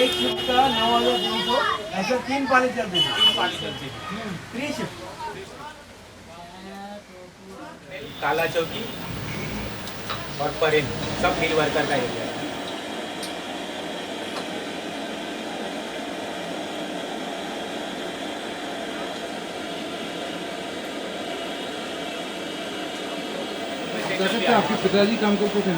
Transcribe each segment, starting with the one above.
एक शिफ्ट का 9,300, ऐसा 3 पाली चलती थी। 3 शिफ्ट। काला चौकी और परेन सब मिल वर्कर का एरिया है। आपके पिताजी काम करते थे?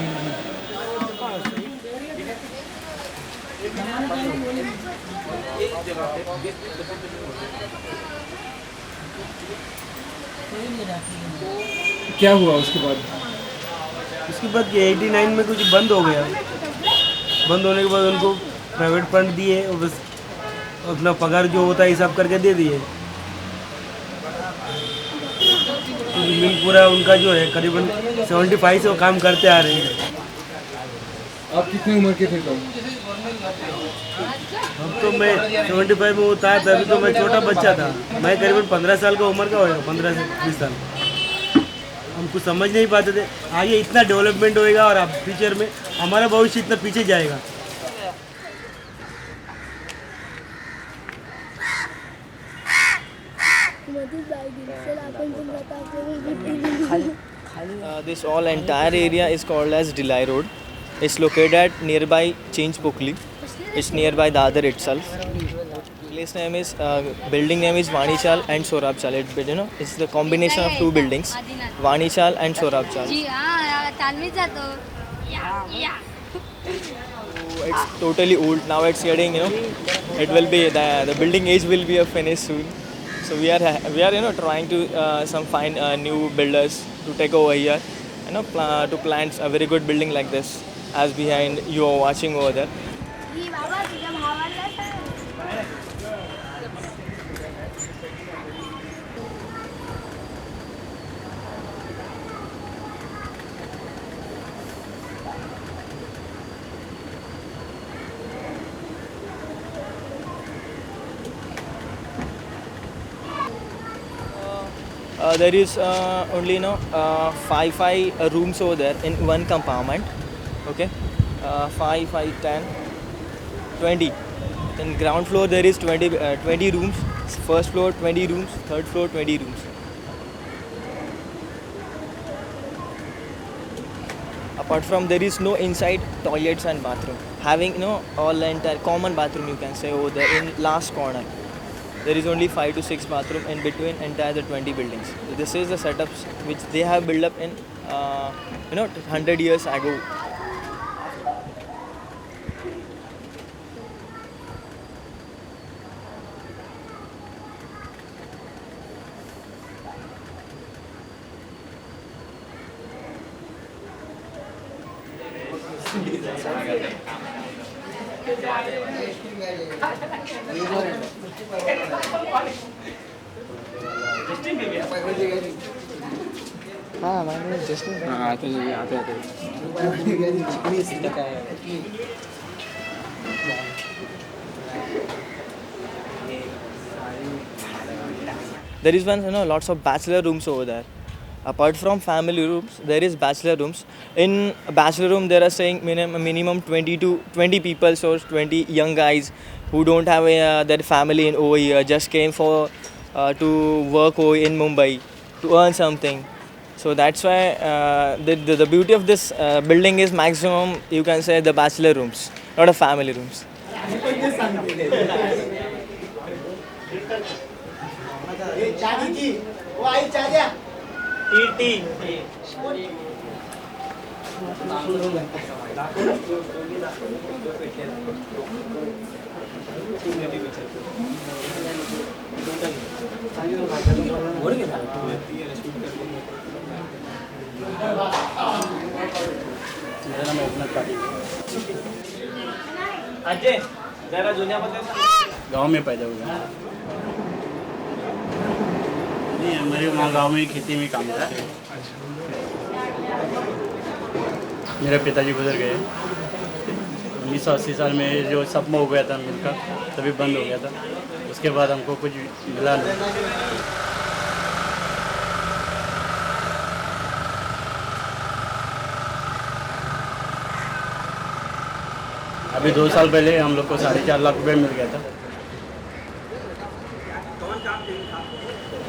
क्या हुआ उसके बाद? उसके बाद 89 में कुछ बंद हो गया। बंद होने के बाद उनको प्राइवेट फंड दिए और बस अपना पगार जो होता है हिसाब करके दे दिए। मिल पूरा उनका जो है करीबन 75 से वो काम करते आ रहे हैं। आप कितनी उम्र के थे तब? अब तो मैं 75 में वो था, तभी तो मैं छोटा बच्चा था। मैं करीबन 15 साल का उम्र का होगा, 15 से 20 साल। हम कुछ समझ नहीं पाते थे आगे इतना डेवलपमेंट होएगा और अब फ्यूचर में हमारा भविष्य इतना पीछे जाएगा। This all entire area is called as Delhi Road. It's located at nearby Change Pokli. It's nearby Dadar itself. Place name is building name is Vanichal and Sorabchal. It's the combination of two buildings, Vanichal and Sorabchal. It's totally old now. It's getting it will be the building age will be finished soon. So we are trying to some find new builders to take over here, to plant a very good building like this as behind you are watching over there. There is only five rooms over there in one compartment. Okay, 5, 5, 10, 20. In ground floor there is 20 rooms. First floor 20 rooms. Third floor 20 rooms. Apart from there is no inside toilets and bathroom. Having all the entire common bathroom you can say over there in last corner. There is only 5 to 6 bathroom in between entire the 20 buildings. This is the setups which they have built up in 100 years ago. There is lots of bachelor rooms over there. Apart from family rooms, there is bachelor rooms. In a bachelor room, there are saying minimum 20 to 20 people, so 20 young guys who don't have their family in over here, just came for to work over in Mumbai to earn something. So that's why the beauty of this building is maximum you can say the bachelor rooms, not a family rooms. Ajay जरा जुन्या पद्धतीने गांव में पैदा हुआ। नहीं, हमारे वहाँ गांव में खेती में काम करते हैं। मेरे पिताजी गुजर गए 1980 साल में, जो सपना हो गया था मिल का, तभी बंद हो गया था। उसके बाद हमको कुछ मिला नहीं। अभी 2 साल पहले हम लोग को 4.5 लाख रुपये मिल गया था।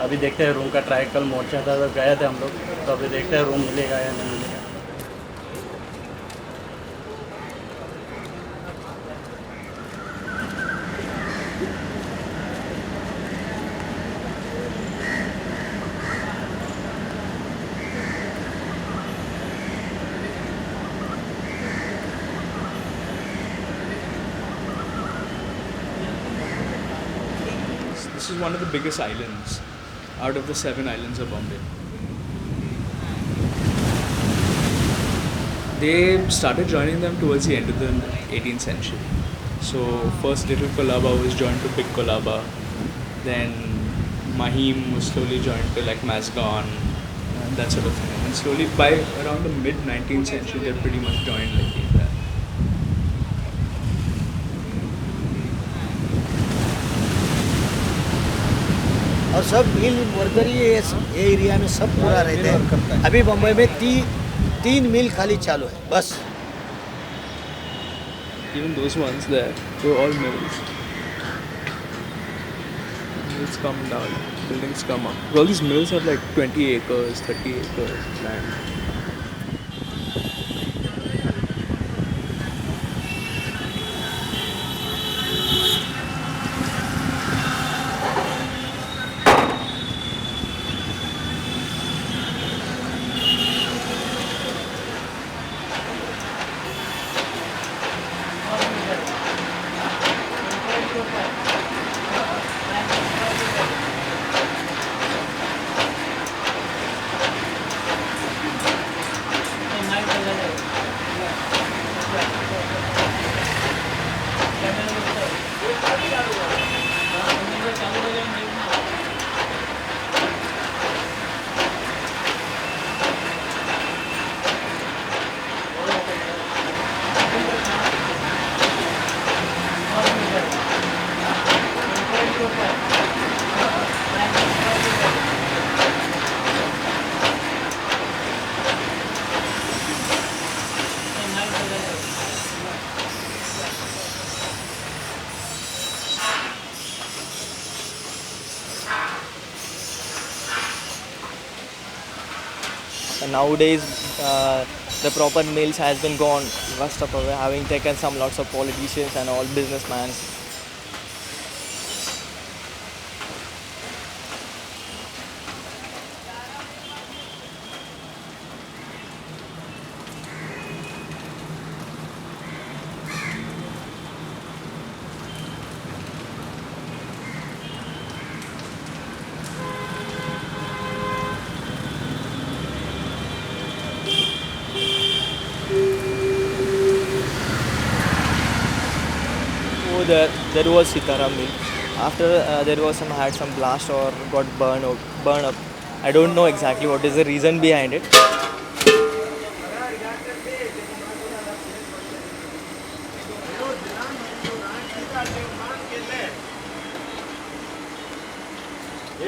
अभी देखते हैं रूम का ट्राई, कल मोर्चा था तो गए थे हम लोग, तो अभी देखते हैं रूम मिलेगा या नहीं मिलेगा। This is one of the biggest islands out of the 7 islands of Bombay. They started joining them towards the end of the 18th century. So first Little Colaba was joined to Big Colaba, then Mahim was slowly joined to like Mazgon, and that sort of thing. And slowly by around the mid 19th century they're pretty much joined like that. और सब mill worker ही ये area में सब पूरा रहते हैं। अभी बम्बई में 3 मिल खाली चालू है बस। Even those ones there, they were all mills. Mills come down, buildings come up. All these mills have like 20 acres, 30 acres land. And nowadays, the proper mills has been gone, rusted up away, having taken some lots of politicians and all businessmen. There was Sitaram mill. After there was had some blast or got burned up. I don't know exactly what is the reason behind it.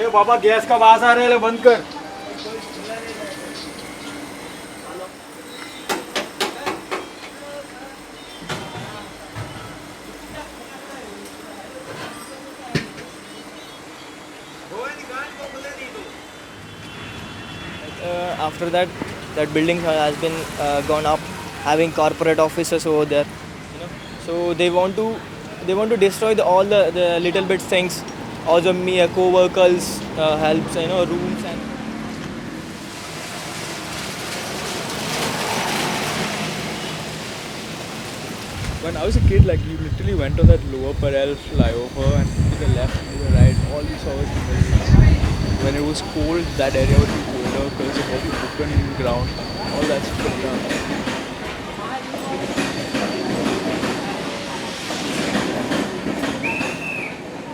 ये बाबा gas का आवाज आ रहा है, बंद कर। After that building has been gone up, having corporate offices over there. So they want to destroy all the little bit things. Also co-workers helps, rooms and. When I was a kid, like you literally went on that lower Parel flyover and to the left and to the right, all you saw was the mills. When it was cold, that area would be colder because of all the open ground. All that's put down.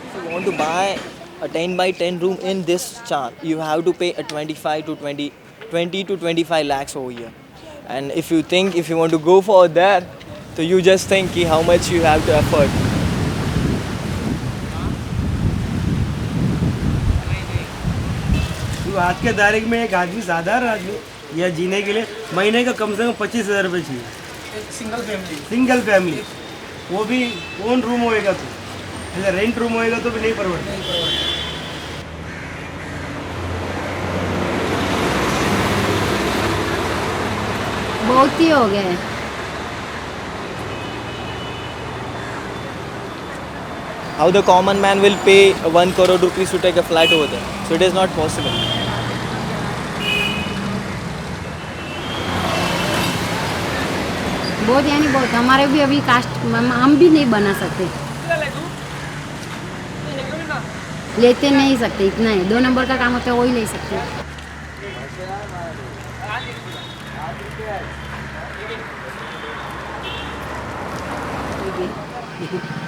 If you want to buy a 10 by 10 room in this charm, you have to pay a 20 to 25 lakhs over here. And if you want to go for that, so you just think how much you have to afford. आज के तारीख में एक आदमी, साधारण आदमी या जीने के लिए महीने का कम से कम 25,000 रुपये चाहिए। सिंगल फैमिली वो भी ओन रूम होएगा तो, ऐसा रेंट रूम होएगा तो भी नहीं परवड़ता। बहुत ही हो गए। How the common man will pay 1 crore rupees to take a flat over there? So it is not possible. बहुत यानी बहुत, हमारे भी अभी कास्ट हम भी नहीं बना सकते, लेते नहीं सकते, इतना है। 2 नंबर का काम होता है वही ले सकते।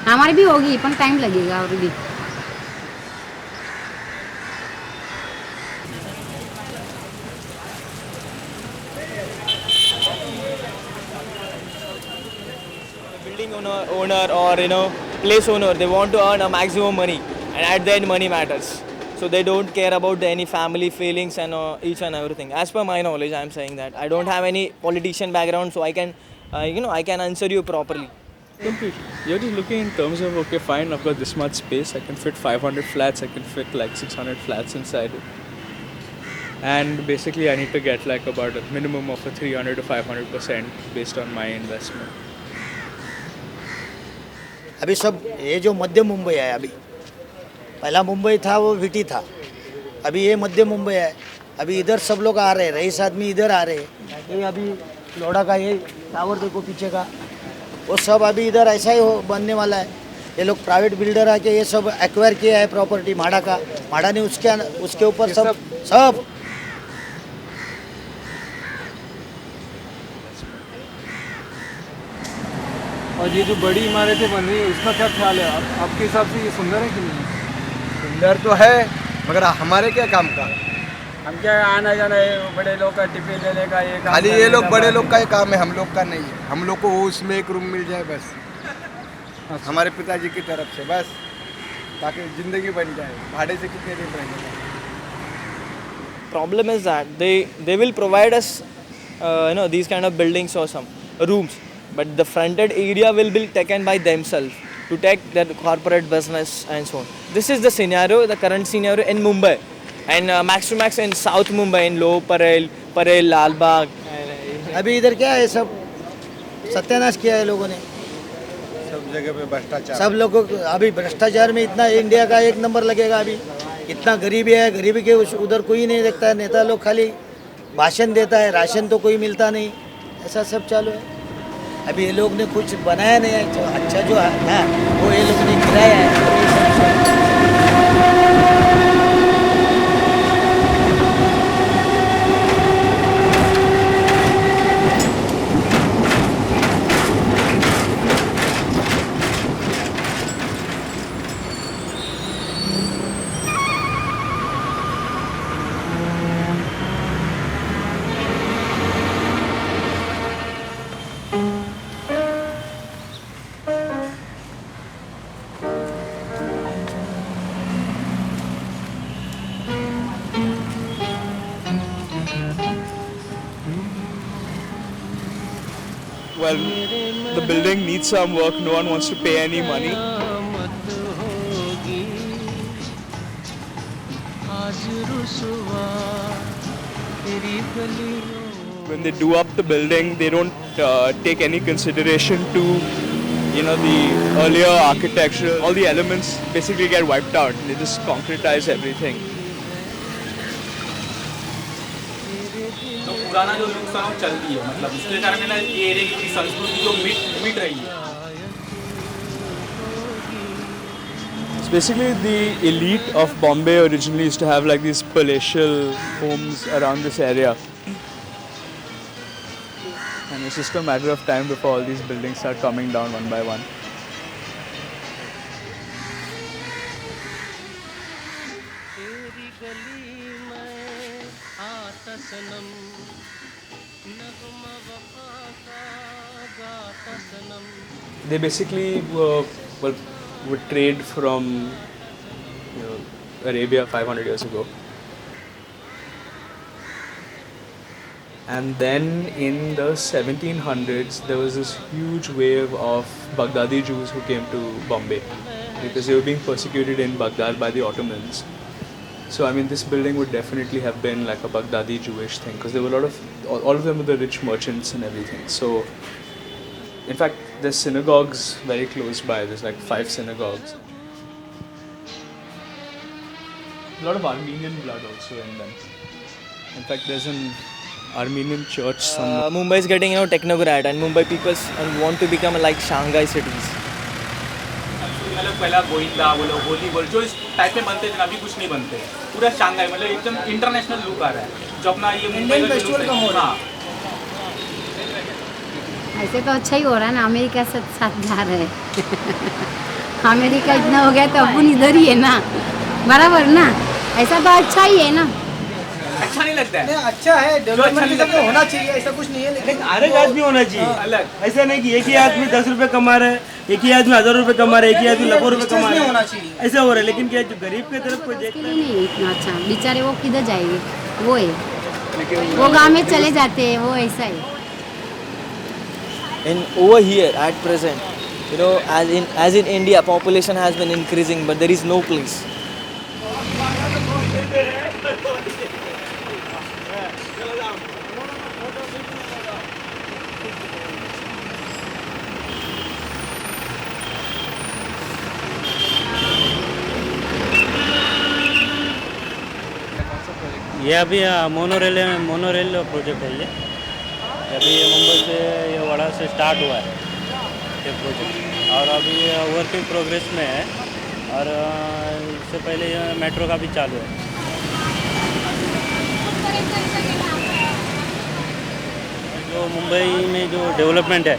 हमारी भी होगी पर टाइम लगेगा और भी। Building owner or place owner, they want to earn a maximum money, and at the end money matters. So they don't care about any family feelings and each and everything. As per my knowledge, I am saying that I don't have any politician background, so I can I can answer you properly. Completely. You're just looking in terms of, okay, fine, I've got this much space, I can fit 500 flats, I can fit like 600 flats inside it. And basically I need to get like about a minimum of a 300 to 500% based on my investment. अभी सब ये जो मध्य मुंबई है, अभी पहला मुंबई था वो witty था, अभी ये मध्य मुंबई है। अभी इधर सब लोग आ रहे हैं, रईस आदमी इधर आ रहे हैं। ये अभी लोड़ा का ये टावर देखो पीछे का, वो सब अभी इधर ऐसा ही बनने वाला है। ये लोग प्राइवेट बिल्डर आके ये सब एक्वायर किया है प्रॉपर्टी माड़ा का, माड़ा ने उसके ऊपर सब और ये जो बड़ी इमारतें बन रही है उसका क्या ख्याल है आपके हिसाब से? ये सुंदर है कि नहीं? सुंदर तो है, मगर हमारे क्या काम का? हम क्या आना जाना है, बड़े लोग का टिफिन लेने का, ये काम खाली ये लोग बड़े लोग का ही काम है, हम लोग का नहीं है। हम लोग को वो उसमें एक रूम मिल जाए बस, हमारे पिताजी की तरफ से बस, ताकि ज़िंदगी बन जाए। भाड़े से कितने दिन रहेंगे? Problem is that they will provide us these kind of buildings or some rooms, but the fronted area will be taken by themselves to take their corporate business and so on. This is the scenario, the current scenario in Mumbai, and max to max in South Mumbai, in Low Parel, Lal Bagh. अभी इधर क्या है, सब सत्यानाश किया है लोगों ने, सब जगह पे भ्रष्टाचार। सब लोगों को अभी भ्रष्टाचार में इतना इंडिया का 1 नंबर लगेगा। अभी इतना गरीबी है, गरीबी के उधर कोई नहीं देखता है। नेता लोग खाली भाषण देता है, राशन तो कोई मिलता नहीं, ऐसा सब चालू है। अभी ये लोग ने कुछ बनाया नहीं है, जो अच्छा जो है वो ये लोग ने गिराया है। Well, the building needs some work, no one wants to pay any money. When they do up the building, they don't take any consideration to, the earlier architecture. All the elements basically get wiped out. They just concretize everything. तो पुराना जो look था वो चलती है, मतलब इसके कारण ना ये एरिया की संस्कृति जो मिट रही है। It's basically the elite of Bombay originally used to have like these palatial homes around this area. And it's just a matter of time before all these buildings start coming down one by one. They basically would trade from Arabia 500 years ago. And then in the 1700s, there was this huge wave of Baghdadi Jews who came to Bombay because they were being persecuted in Baghdad by the Ottomans. So I mean, this building would definitely have been like a Baghdadi Jewish thing because there were a lot of, all of them were the rich merchants and everything. So in fact, there's synagogues very close by. There's like 5 synagogues. A lot of Armenian blood also in them. In fact, there's an Armenian church somewhere. Mumbai is getting technocrat, and Mumbai people want to become like Shanghai cities. मतलब पहला गोइंदा बोलो, होली बोलो, जो इस type में बनते थे ना, अभी कुछ नहीं बनते, पूरा शांघाई मतलब एकदम इंटरनेशनल लुक आ रहा है, जो अपना ये मुंबई का फेस्टिवल का हो रहा है। ऐसे तो अच्छा ही हो रहा है ना, अमेरिका से साथ जा रहे हैं। अमेरिका इतना हो गया तो अपन इधर ही है ना, बराबर ना, ऐसा तो अच्छा ही है ना। अच्छा नहीं लगता है? नहीं, अच्छा है, डेवलपमेंट भी तो होना चाहिए, ऐसा कुछ नहीं है, लेकिन हर एक आदमी होना चाहिए अलग। ऐसा नहीं कि एक ही आदमी 10 रुपए कमा रहा है, एक ही आदमी 1000 रुपए कमा रहा है, एक ही आदमी लाखों रुपए कमा रहा होना है, चाहिए। ऐसा हो रहा है। लेकिन क्या जो गरीब की तरफ कोई उसके देखता लिए नहीं है इतना अच्छा, बेचारे वो किधर जाएंगे, वो है, वो गाँव में चले जाते हैं, वो ऐसा है। In over here at present, as in India, population has been increasing, but there is no place. ये अभी मोनोरेल प्रोजेक्ट है ये अभी मुंबई से ये वाड़ा से स्टार्ट हुआ है ये प्रोजेक्ट, और अभी वर्किंग प्रोग्रेस में है, और इससे पहले ये मेट्रो का भी चालू है। जो मुंबई में जो डेवलपमेंट है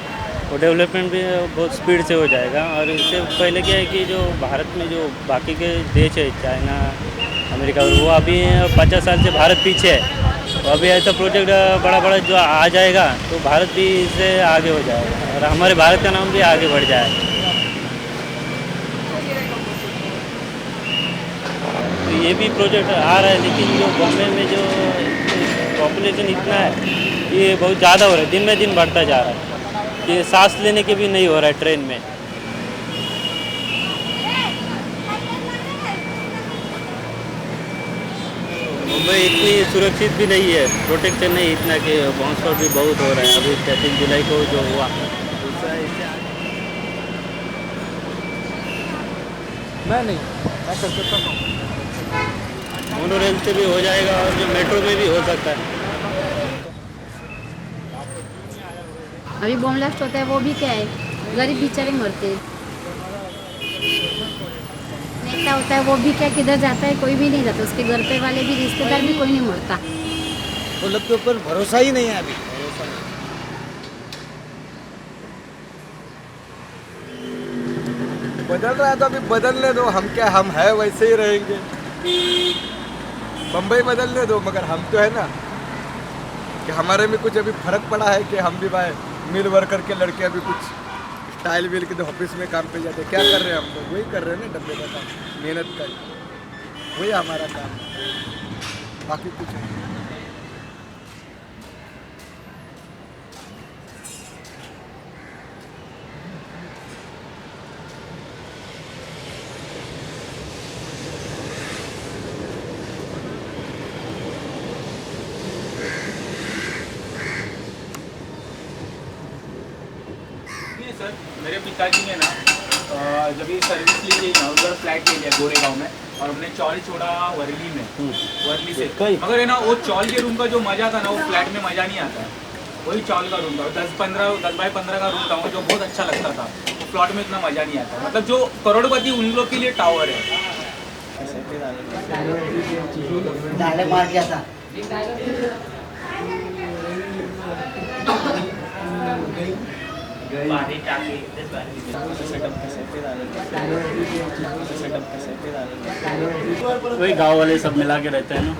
वो डेवलपमेंट भी बहुत स्पीड से हो जाएगा, और इससे पहले क्या है कि जो भारत में जो बाकी के देश है, चाइना, अमेरिका, वो अभी 50 साल से भारत पीछे है, तो अभी ऐसा प्रोजेक्ट बड़ा बड़ा जो आ जाएगा तो भारत भी इससे आगे हो जाएगा, और हमारे भारत का नाम भी आगे बढ़ जाएगा। तो ये भी प्रोजेक्ट आ रहा है, लेकिन जो बॉम्बे में जो पॉपुलेशन इतना है, ये बहुत ज़्यादा हो रहा है, दिन में दिन बढ़ता जा रहा है, कि सांस लेने के भी नहीं हो रहा है ट्रेन में। मुंबई इतनी सुरक्षित भी नहीं है, प्रोटेक्शन नहीं इतना कि बॉम्ब भी बहुत हो रहा है। अभी 3 जुलाई को जो हुआ मैं नहीं, मैं कलकत्ता का हूँ। मोनोरेल से भी हो जाएगा, और जो मेट्रो में भी हो सकता है। अभी बॉम्ब ब्लास्ट होता है, वो भी क्या है, गरीब बेचारे मरते हैं। नेता होता है, वो भी क्या किधर जाता है, कोई भी नहीं जाता, उसके घर पे वाले भी, रिश्तेदार भी, कोई नहीं मरता। वो लोग के ऊपर भरोसा ही नहीं है अभी। बदल रहा है तो अभी बदलने दो, हम क्या, हम है वैसे ही रहेंगे। बम्बई बदलने दो, मगर हम तो है ना कि हमारे में कुछ अभी फर्क पड़ा है कि हम भी भाई मिल वर्कर के लड़के अभी कुछ स्टाइल विल के ऑफिस में काम पे जाते, क्या कर रहे हैं हम लोग, वही कर रहे हैं ना, डब्बे का काम, मेहनत का ही, वही हमारा काम, बाकी कुछ नहीं। सर, मेरे पिताजी ने ना जब ये सर्विस ली थी ना, उधर फ्लैट ले लिया गोरेगांव में, और हमने चौल छोड़ा वर्ली में, वर्ली से। मगर है ना, वो चौल के रूम का जो मज़ा था ना, वो फ्लैट में मज़ा नहीं आता है। वही चौल का रूम था, 10 बाई 15 का रूम था, वो जो बहुत अच्छा लगता था। प्लॉट में इतना मज़ा नहीं आता, मतलब जो करोड़पति उन लोग के लिए टावर है। वही गांव वाले सब मिला के रहते हैं ना,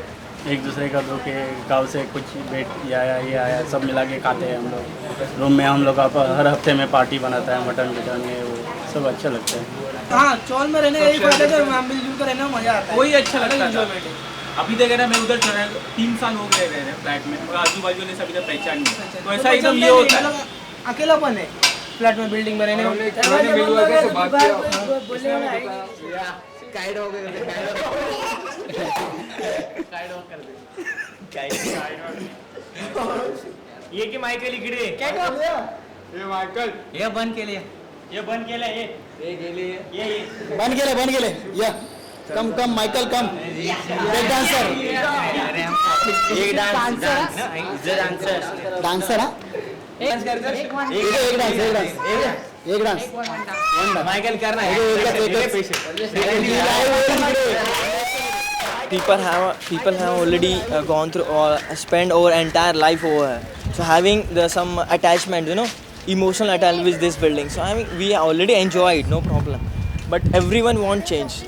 एक दूसरे का दो के गांव से कुछ बेट ये आया सब मिला के खाते हैं हम लोग। रूम में हम लोग हर हफ्ते में पार्टी बनाता है, मटन बिरयानी, वो सब अच्छा लगता है। हाँ, चौल में रहने का यही फायदा है, मिलजुल कर रहना मजा आता है, वही अच्छा लगता है। अभी देखे ना, मैं उधर 3 साल हो गए रह रहे फ्लैट में, और आजू बाजू वाले सभी पहचान नहीं, तो ऐसा एकदम ये होता है। अकेलापन है फ्लैट में, बिल्डिंग में रहने में। ये की माइकल इकडे ये माइकल हे बंद केले, हे बंद केले, ये बन गेले या कम कम माइकल कम ब्रेक डांसर एक डांसर हा एक डांस माइकल करना People have already gone through or spent our entire life over here. So having some attachment, emotional attachment with this building. So I mean, we already enjoy it, no problem. But everyone want change.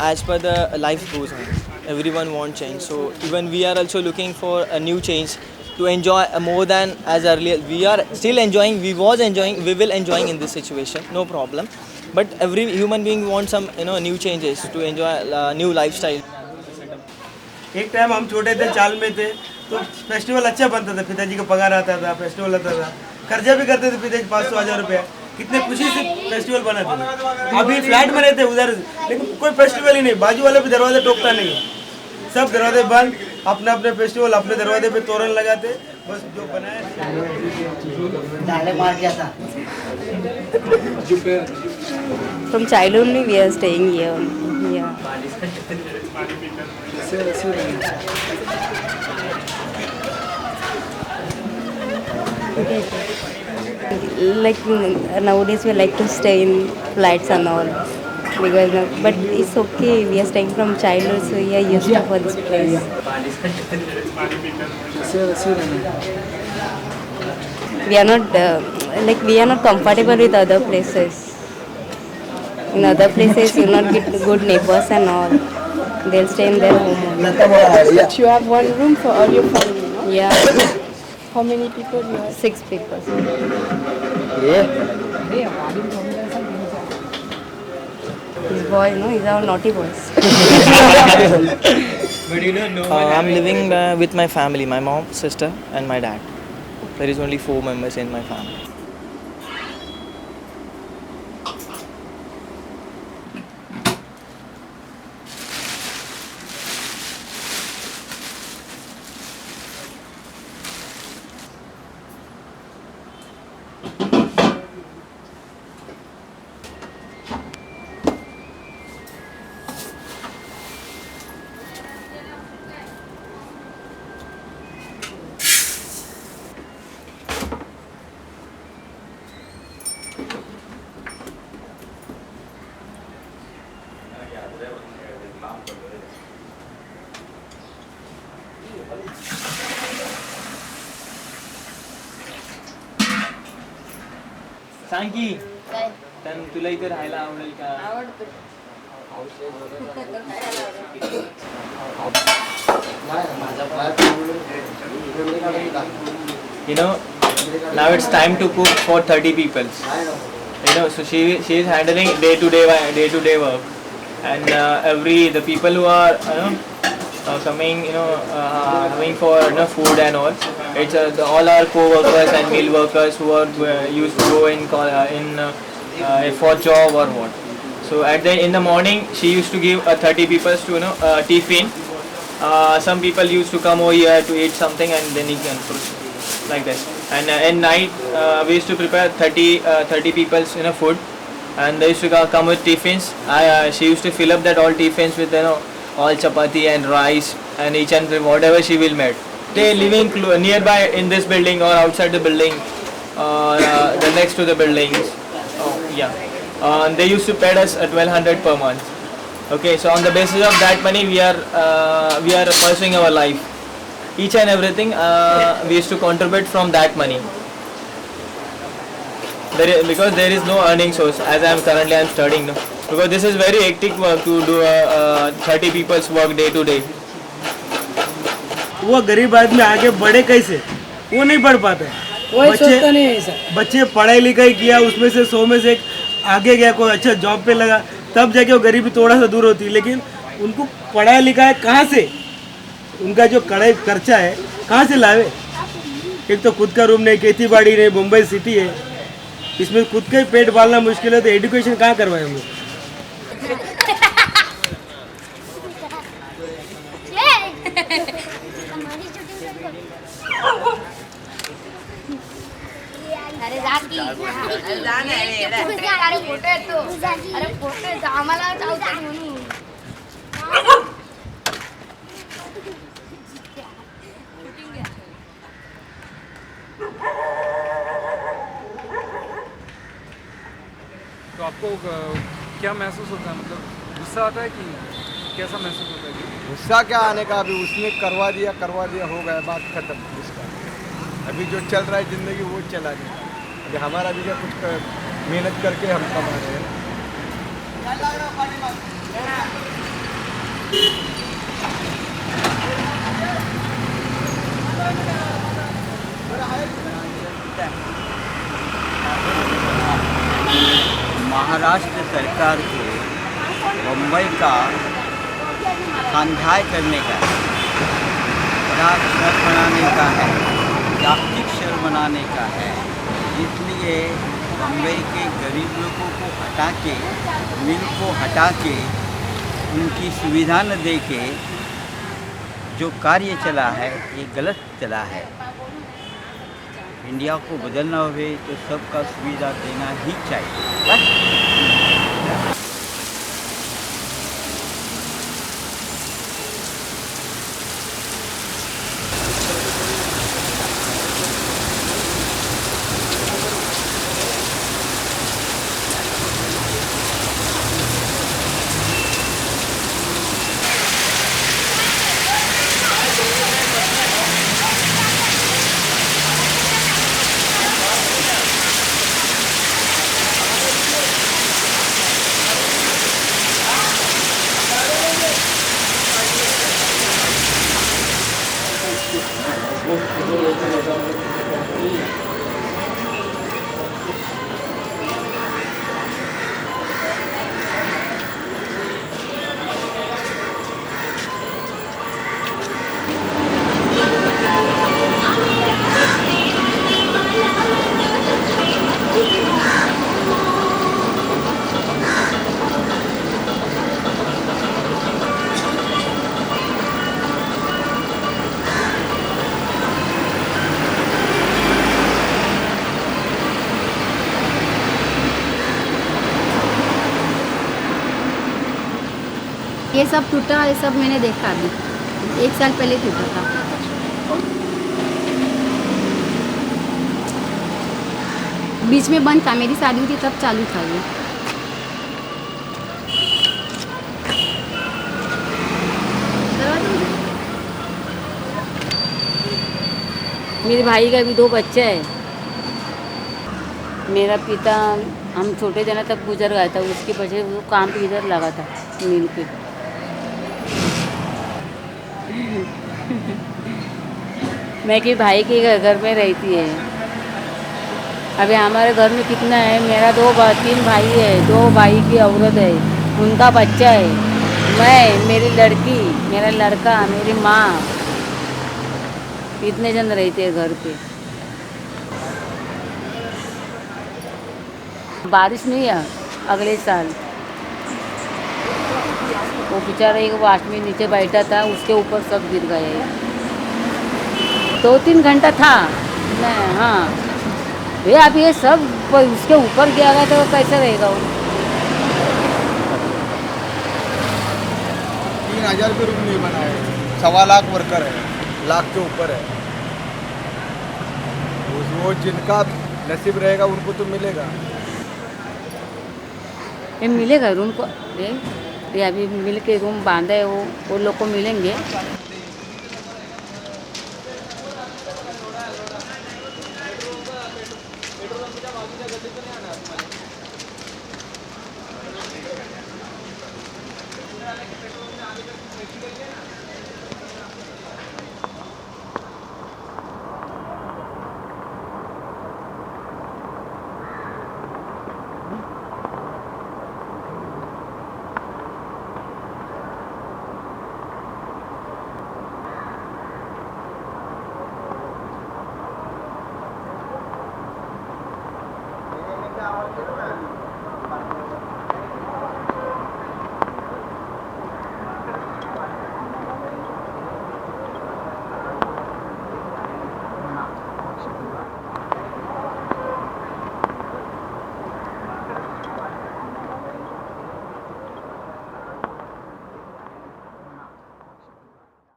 As per the life goes on, everyone want change. So even we are also looking for a new change to enjoy more than as earlier. We are still enjoying. We was enjoying. We will enjoying in this situation, no problem. But every human being wants some new changes to enjoy new lifestyle. एक time हम छोटे थे, चाल में थे, तो festival अच्छा बनता था, पिताजी का पगार आता था, फेस्टिवल आता था, खर्चा भी करते थे पिताजी 500-1000 रुपया, कितने खुशी से फेस्टिवल बनाते थे। अभी फ्लैट में रहते उधर, लेकिन कोई फेस्टिवल ही नहीं, बाजू वाले भी दरवाजे टोकता नहीं है, सब दरवाजे बंद, अपने अपने फेस्टिवल अपने दरवाजे पे तोरण लगाते, बस जो बनाए। From childhood only we are staying here. Yeah. Like nowadays we like to stay in flats and all because but it's okay, we are staying from childhood, so we are used to for this place. We are not we are not comfortable with other places. In other places you will not get good neighbors and all, they'll stay in their home only. But you have one room for all your family, no? Yeah. How many people you have? 6 people. This boy, he's our naughty boys. I'm living with my family, my mom, sister and my dad. There is only 4 members in my family. सांगी तुला इथे राहायला आवडेल का? Now it's time to cook for 30 people. So she is handling day to day work, and the people who are coming doing for food and all, it's all our co-workers and meal workers who are used to go in for job or what. So in the morning she used to give 30 people to tiffin. Some people used to come over here to eat something and then he can like this. And at night we used to prepare 30 people's food, and they used to come with tiffins. She used to fill up that all tiffins with all chapati and rice and each and whatever she will make. They living nearby in this building or outside the building or the next to the buildings. They used to pay us 1200 per month. Okay, so on the basis of that money we are pursuing our life. Each and everything we used to contribute from that money. Because there is no earning source, as I am currently studying now. Because this is very hectic work to do 30 people's work day to day. वो गरीब आदमी आगे बढ़े कैसे, वो नहीं बढ़ पाता है। बच्चे पढ़ाई लिखाई किया, उसमें से 100 में से एक आगे गया, कोई अच्छा जॉब पे लगा, तब जाके वो गरीबी थोड़ा सा दूर होती है। लेकिन उनको पढ़ाया लिखाया कहाँ से, उनका जो कड़ाई खर्चा है कहाँ से लावे। एक तो खुद का रूम नहीं, खेती बाड़ी नहीं, मुंबई सिटी है, इसमें खुद का ही पेट पालना मुश्किल है, तो एजुकेशन कहाँ करवाए हम लोग। अरे जाकी अरे फोटो येतो, अरे फोटो येतो आम्हाला चावतात म्हणून। तो आपको क्या महसूस होता है, मतलब गुस्सा आता है कि कैसा महसूस होता है? गुस्सा क्या आने का, अभी उसने करवा दिया हो गया, बात खत्म उसका। अभी जो चल रहा है ज़िंदगी वो चला गया। अभी हमारा भी क्या कुछ मेहनत करके हम कमा रहे हैं। महाराष्ट्र सरकार को मुंबई का संध्याय करने का है, बड़ा शहर बनाने का है, जागतिक शहर बनाने का है। इसलिए मुंबई के गरीब लोगों को हटा के, मिल को हटा के, उनकी सुविधा न दे के जो कार्य चला है ये गलत चला है। इंडिया को बदलना हो तो सबका सुविधा देना ही चाहिए बस। ये सब टूटा, ये सब मैंने देखा अभी 1 साल पहले टूटा था। बीच में बंद था, मेरी शादी हुई थी तब चालू था ये। मेरे भाई का भी 2 बच्चे हैं। मेरा पिता हम छोटे जना तक गुजर गया था, उसके पीछे वो काम पे इधर लगा था मिल पे। मैं कि भाई के घर में रहती है। अभी हमारे घर में कितना है, मेरा 3 भाई है, 2 भाई की औरत है, उनका बच्चा है, मैं, मेरी लड़की, मेरा लड़का, मेरी माँ, इतने जन रहते हैं घर पे। बारिश नहीं है अगले साल। वो बेचारा एक आदमी नीचे बैठा था, उसके ऊपर सब गिर गए। 2-3 घंटा था नहीं। हाँ ये अब ये सब उसके ऊपर गया गया तो कैसे रहेगा वो। 3000 भी रूम नहीं बना है, 1.25 लाख वर्कर है, लाख के ऊपर है। वो जिनका नसीब रहेगा उनको तो मिलेगा। ये मिलेगा रूम को, ये अभी मिल के रूम बांधा है, वो लोग को मिलेंगे।